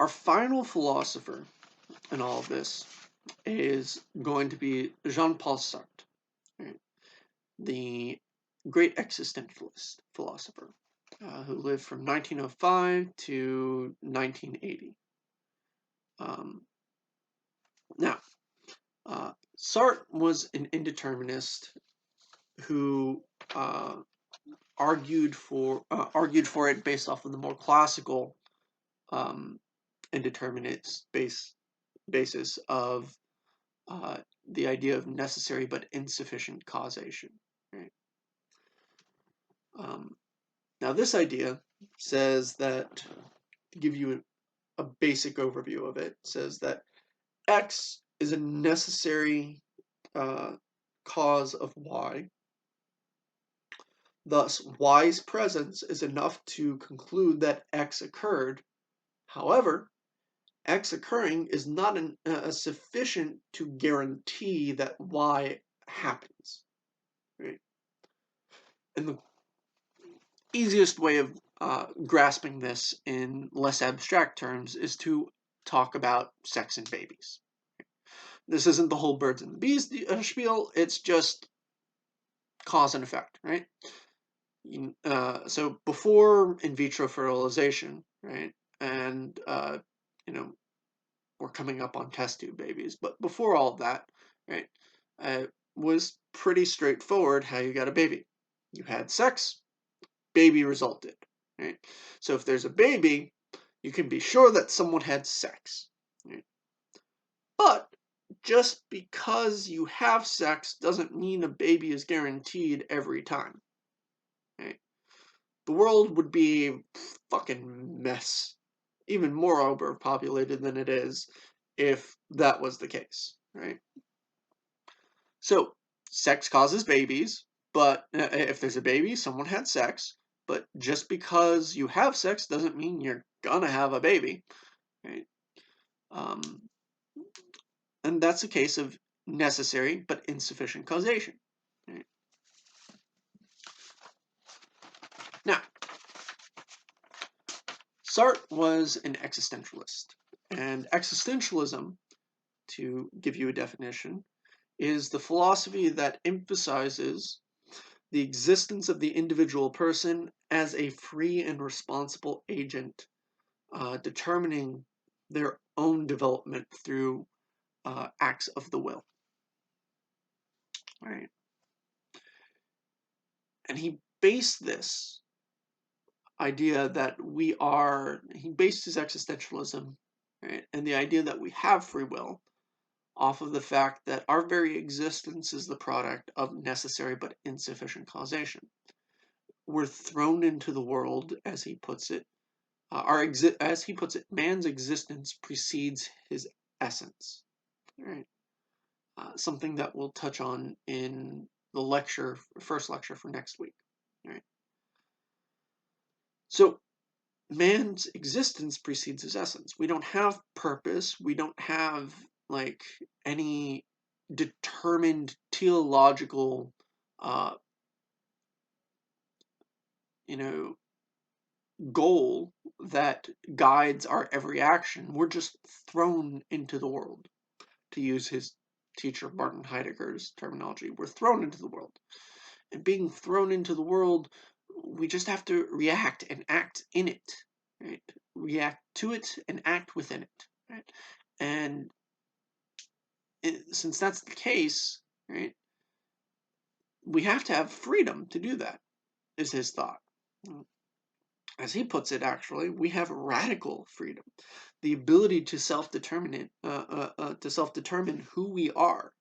our final philosopher in all of this is going to be Jean-Paul Sartre, right? The great existentialist philosopher who lived from 1905 to 1980. Now, Sartre was an indeterminist who argued for it based off of the more classical indeterminate basis of the idea of necessary but insufficient causation. Right? Now, this idea says that, to give you a basic overview of it, says that X is a necessary cause of Y. Thus, Y's presence is enough to conclude that X occurred. However, X occurring is not sufficient to guarantee that Y happens. Right? And the easiest way of grasping this in less abstract terms is to talk about sex and babies. This isn't the whole birds and the bees spiel, it's just cause and effect, right? So before in vitro fertilization, right, and we're coming up on test tube babies, but before all of that, right, was pretty straightforward how you got a baby. You had sex, baby resulted, right? So if there's a baby, you can be sure that someone had sex, right? But just because you have sex doesn't mean a baby is guaranteed every time. Right? The world would be a fucking mess, even more overpopulated than it is, if that was the case, right? So, sex causes babies, but if there's a baby, someone had sex, but just because you have sex doesn't mean you're gonna have a baby, right? And that's a case of necessary but insufficient causation. Right? Now, Sartre was an existentialist, and existentialism, to give you a definition, is the philosophy that emphasizes the existence of the individual person as a free and responsible agent, determining their own development through acts of the will. Right? And he based this idea that he based his existentialism, right, and the idea that we have free will off of the fact that our very existence is the product of necessary but insufficient causation. We're thrown into the world, as he puts it. As he puts it, man's existence precedes his essence. Right? Something that we'll touch on in the first lecture for next week. Right? So, man's existence precedes his essence. We don't have purpose. We don't have any determined teleological goal that guides our every action. We're just thrown into the world, to use his teacher Martin Heidegger's terminology. We're thrown into the world, and being thrown into the world, we just have to react and act in it, right? React to it and act within it, right? And since that's the case, right, we have to have freedom to do that, is his thought. As he puts it, actually, we have radical freedom, the ability to self-determine who we are.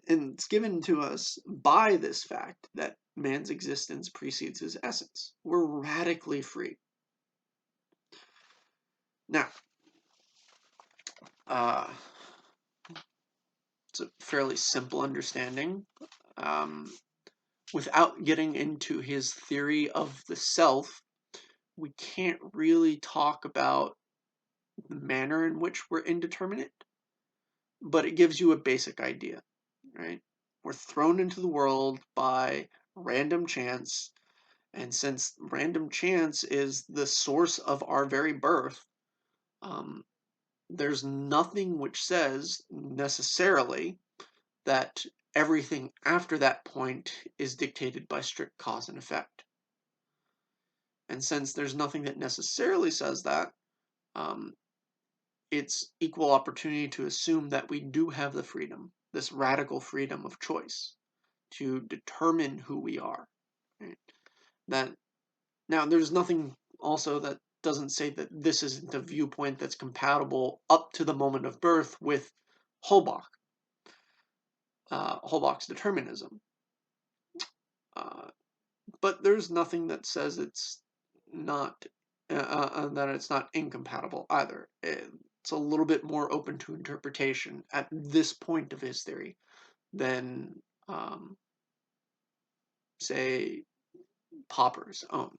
And it's given to us by this fact that man's existence precedes his essence. We're radically free. Now, it's a fairly simple understanding. Without getting into his theory of the self, we can't really talk about the manner in which we're indeterminate, but it gives you a basic idea, right? We're thrown into the world by random chance, and since random chance is the source of our very birth, There's nothing which says necessarily that everything after that point is dictated by strict cause and effect. And since there's nothing that necessarily says that, it's equal opportunity to assume that we do have the freedom, this radical freedom of choice, to determine who we are. Right? That now there's nothing also that doesn't say that this isn't a viewpoint that's compatible up to the moment of birth with Holbach's determinism. But there's nothing that says it's not that it's not incompatible either. It's a little bit more open to interpretation at this point of his theory than, say, Popper's own.